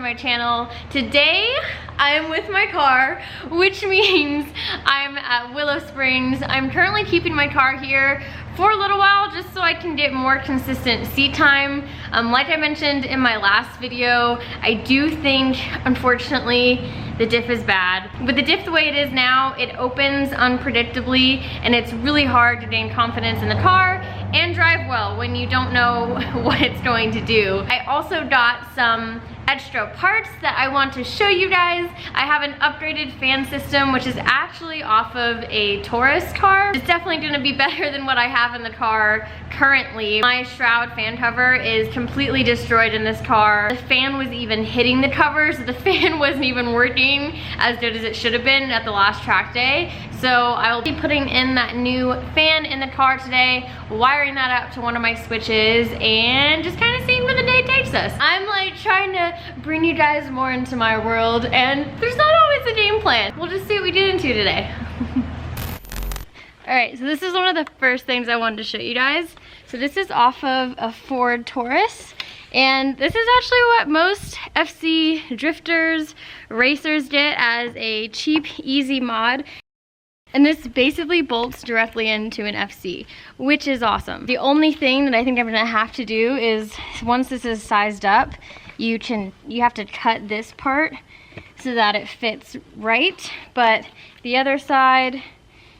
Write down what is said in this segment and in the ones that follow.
my channel. Today I am with my car, which means I'm at Willow Springs. I'm currently keeping my car here for a little while just so I can get more consistent seat time. Like I mentioned in my last video, I do think, unfortunately, the diff is bad. With the diff the way it is now, it opens unpredictably and it's really hard to gain confidence in the car and drive well when you don't know what it's going to do. I also got some extra parts that I want to show you guys. I have an upgraded fan system, which is actually off of a Taurus car. It's definitely gonna be better than what I have in the car currently. My shroud fan cover is completely destroyed in this car. The fan was even hitting the cover, so the fan wasn't even working as good as it should have been at the last track day. So I will be putting in that new fan in the car today, wiring that up to one of my switches, and just kind of seeing where the day takes us. I'm like trying to bring you guys more into my world, and there's not always a game plan. We'll just see what we get into today. All right, so this is one of the first things I wanted to show you guys. So this is off of a Ford Taurus, and this is actually what most FC drifters, racers get as a cheap, easy mod. And this basically bolts directly into an FC, which is awesome. The only thing that I think I'm gonna have to do is, once this is sized up, you have to cut this part so that it fits right, but the other side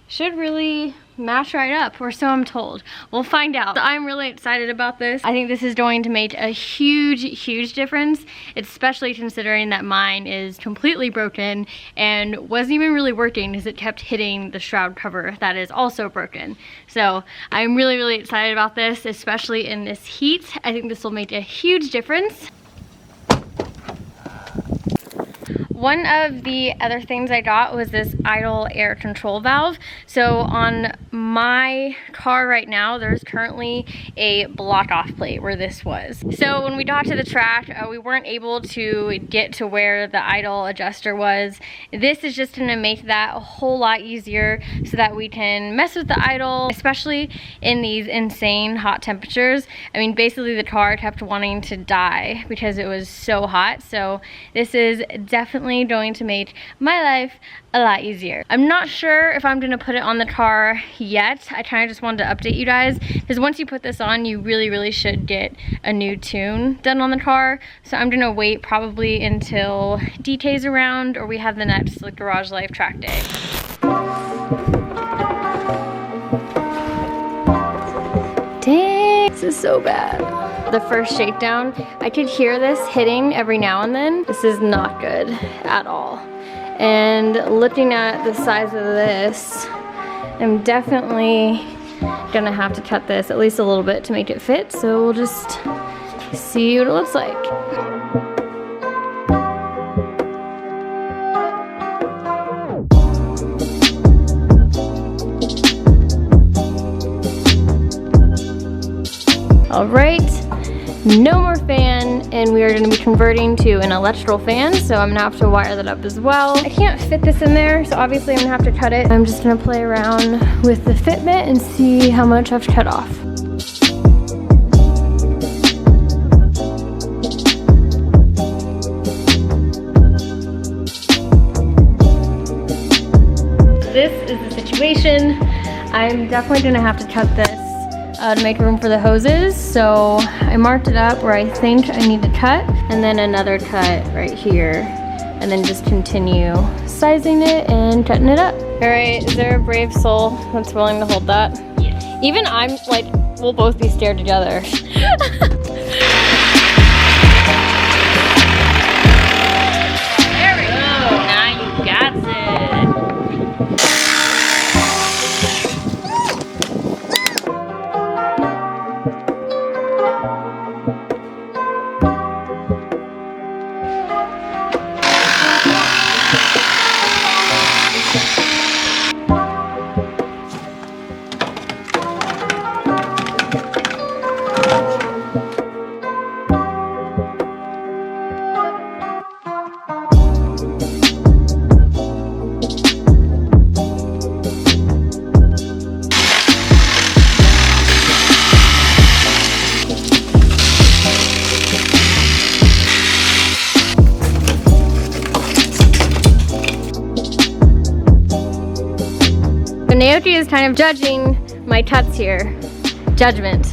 should really match right up, or so I'm told. We'll find out. I'm really excited about this. I think this is going to make a huge difference, especially considering that mine is completely broken and wasn't even really working because it kept hitting the shroud cover that is also broken. So I'm really excited about this, especially in this heat. I think this will make a huge difference. One of the other things I got was this idle air control valve. So on my car right now, there's currently a block off plate where this was. So when we got to the track, we weren't able to get to where the idle adjuster was. This is just gonna make that a whole lot easier so that we can mess with the idle, especially in these insane hot temperatures. I mean, basically the car kept wanting to die because it was so hot. So this is definitely going to make my life a lot easier. I'm not sure if I'm gonna put it on the car yet. I kind of just wanted to update you guys because once you put this on, you really should get a new tune done on the car. So I'm gonna wait probably until DK's around or we have the next Garage Life track day. Dang, this is so bad. The first shakedown, I could hear this hitting every now and then. This is not good at all. And looking at the size of this, I'm definitely gonna have to cut this at least a little bit to make it fit. So we'll just see what it looks like. All right. No more fan, and we are going to be converting to an electrical fan, so I'm gonna have to wire that up as well. I can't fit this in there, so obviously I'm gonna have to cut it. I'm just gonna play around with the fitment and see how much I have to cut off. This is the situation. I'm definitely gonna have to cut this to make room for the hoses. So I marked it up where I think I need to cut, and then another cut right here, and then just continue sizing it and cutting it up. All right, is there a brave soul that's willing to hold that? Yes. Even I'm like, we'll both be scared together. There we go, now you got it. Yoki is kind of judging my cuts here. Judgment.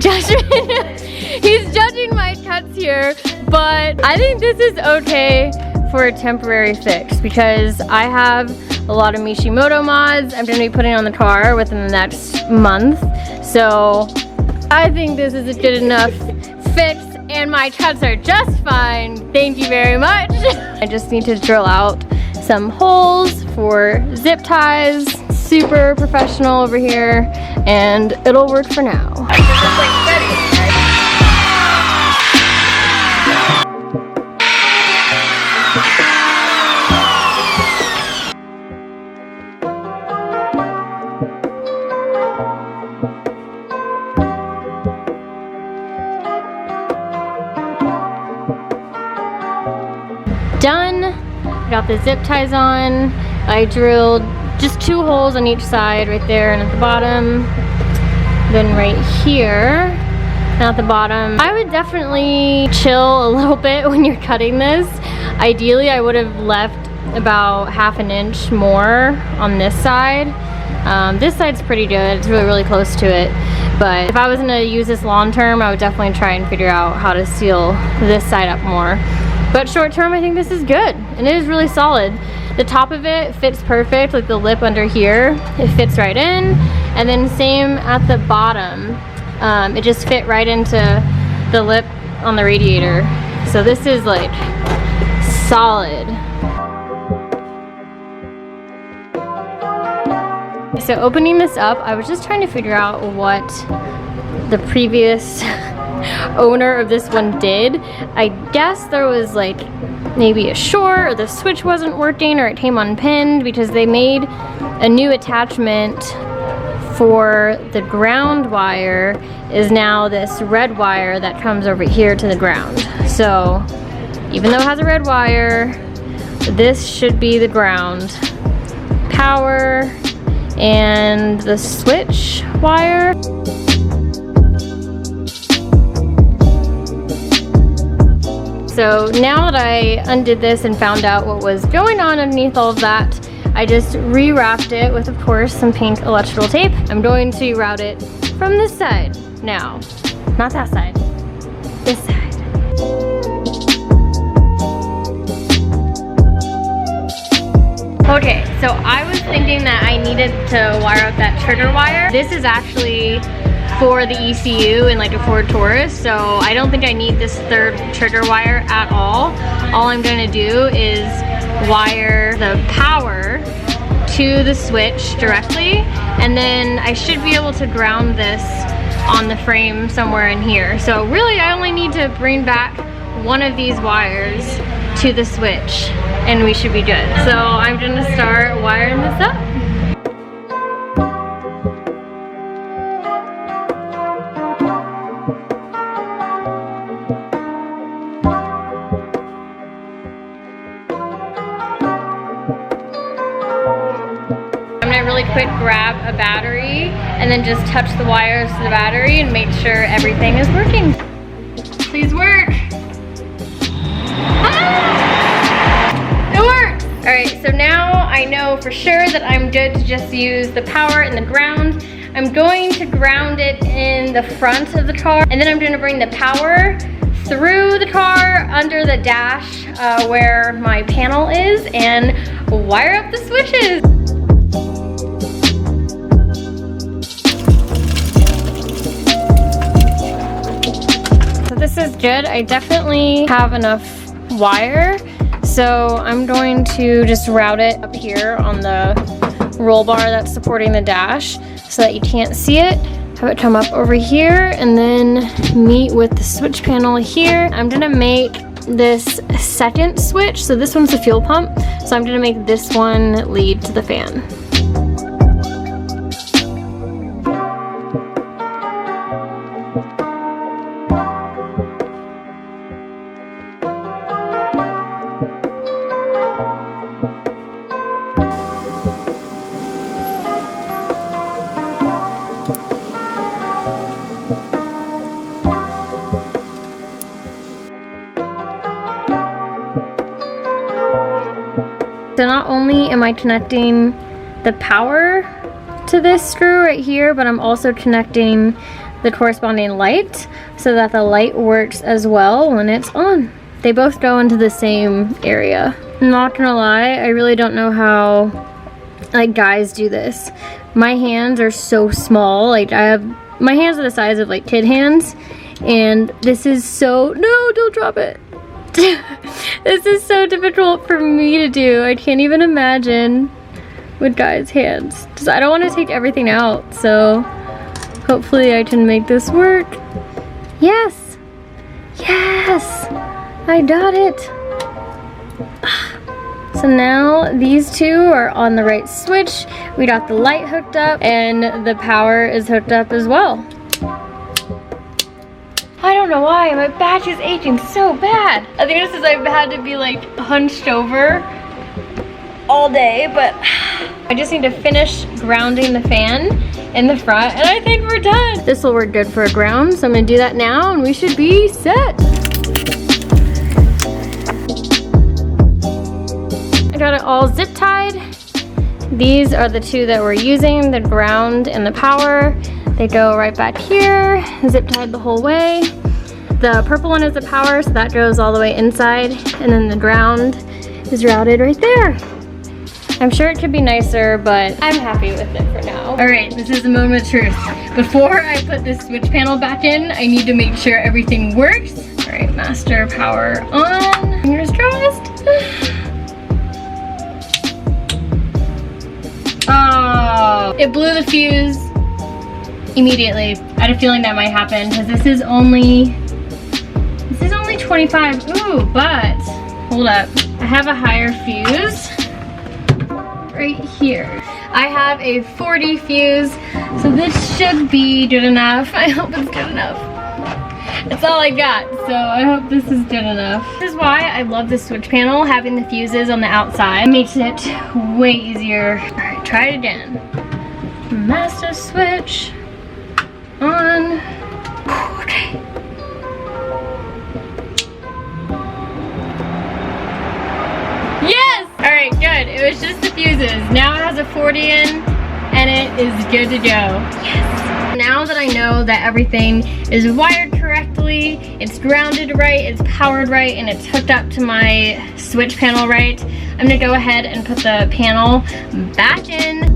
Judgment. He's judging my cuts here, but I think this is okay for a temporary fix because I have a lot of Mishimoto mods I'm gonna be putting on the car within the next month. So I think this is a good enough fix and my cuts are just fine. Thank you very much. I just need to drill out some holes for zip ties. Super professional over here and it'll work for now. Done. Got the zip ties on. I drilled just 2 holes on each side right there and at the bottom. Then right here and at the bottom. I would definitely chill a little bit when you're cutting this. Ideally, I would have left about ½ an inch more on this side. This side's pretty good. It's really, really close to it. But if I was gonna use this long term, I would definitely try and figure out how to seal this side up more. But short term, I think this is good, and it is really solid. The top of it fits perfect, like the lip under here, it fits right in. And then same at the bottom. It just fit right into the lip on the radiator. So this is like solid. So opening this up, I was just trying to figure out what the previous owner of this one did. I guess there was like maybe a short or the switch wasn't working or it came unpinned because they made a new attachment for the ground wire is now this red wire that comes over here to the ground. So even though it has a red wire, this should be the ground. Power and the switch wire. So now that I undid this and found out what was going on underneath all of that, I just rewrapped it with, of course, some pink electrical tape. I'm going to route it from this side now. Not that side, this side. Okay, so I was thinking that I needed to wire up that trigger wire. This is actually for the ECU in like a Ford Taurus, so I don't think I need this third trigger wire at all. All I'm gonna do is wire the power to the switch directly, and then I should be able to ground this on the frame somewhere in here. So really I only need to bring back one of these wires to the switch and we should be good. So I'm gonna start wiring this up. Really quick grab a battery and then just touch the wires to the battery and make sure everything is working. Please work. Ah! It worked. All right, so now I know for sure that I'm good to just use the power and the ground. I'm going to ground it in the front of the car, and then I'm going to bring the power through the car under the dash where my panel is and wire up the switches. This is good. I definitely have enough wire, so I'm going to just route it up here on the roll bar that's supporting the dash so that you can't see it. Have it come up over here and then meet with the switch panel here. I'm gonna make this second switch, so this one's the fuel pump, so I'm gonna make this one lead to the fan. So not only am I connecting the power to this screw right here, but I'm also connecting the corresponding light so that the light works as well when it's on. They both go into the same area. I'm not gonna lie, I really don't know how like guys do this. My hands are so small. Like my hands are the size of like kid hands, and this is so, no, don't drop it. This is so difficult for me to do. I can't even imagine with guys' hands. Just, I don't want to take everything out, so hopefully I can make this work. Yes! Yes! I got it! So now these two are on the right switch. We got the light hooked up and the power is hooked up as well. I don't know why, my back is aching so bad. I think this is I've had to be like hunched over all day, but I just need to finish grounding the fan in the front and I think we're done. This will work good for a ground, so I'm gonna do that now and we should be set. I got it all zip tied. These are the two that we're using, the ground and the power. They go right back here, zip tied the whole way. The purple one is the power, so that goes all the way inside, and then the ground is routed right there. I'm sure it could be nicer, but I'm happy with it for now. All right, this is the moment of truth. Before I put this switch panel back in, I need to make sure everything works. All right, master power on, fingers crossed. Oh, it blew the fuse immediately. I had a feeling that might happen because this is only 25. Ooh, but hold up. I have a higher fuse right here. I have a 40 fuse, so this should be good enough. I hope it's good enough. That's all I got, so I hope this is good enough. This is why I love the switch panel, having the fuses on the outside. It makes it way easier. All right, try it again. Master switch on. Okay. Yes! All right, good. It was just the fuses. Now it has a 40 in and it is good to go. Yes! Now that I know that everything is wired correctly, it's grounded right, it's powered right, and it's hooked up to my switch panel right, I'm gonna go ahead and put the panel back in.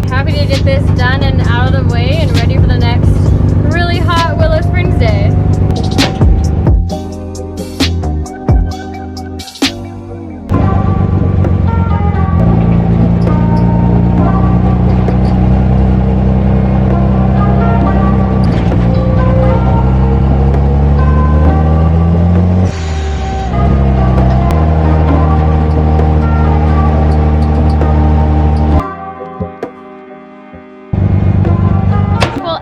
Happy to get this done and out of the way and ready for the next really hot Willow Springs day.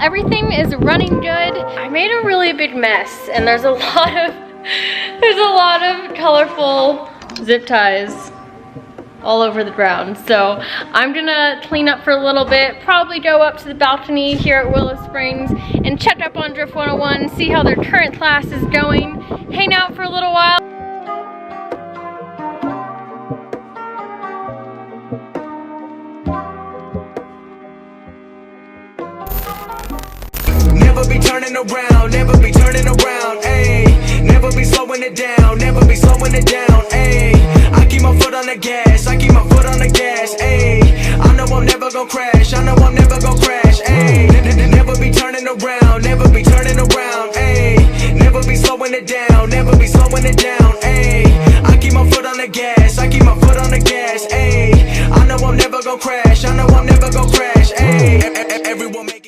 Everything is running good. I made a really big mess and there's a lot of colorful zip ties all over the ground. So I'm gonna clean up for a little bit, probably go up to the balcony here at Willow Springs and check up on Drift 101, see how their current class is going, hang out for a little while. Never be turning around, never be turning around, ayy. Never be slowing it down, never be slowing it down, ayy. I keep my foot on the gas, I keep my foot on the gas, ayy. I know I'm never gonna crash, I know I'm never gonna crash, ayy. Never be turning around, never be turning around, ayy. Never be slowing it down, never be slowing it down, ayy. I keep my foot on the gas, I keep my foot on the gas, ayy. I know I'm never gonna crash, I know I'm never gonna crash, ayy. Everyone make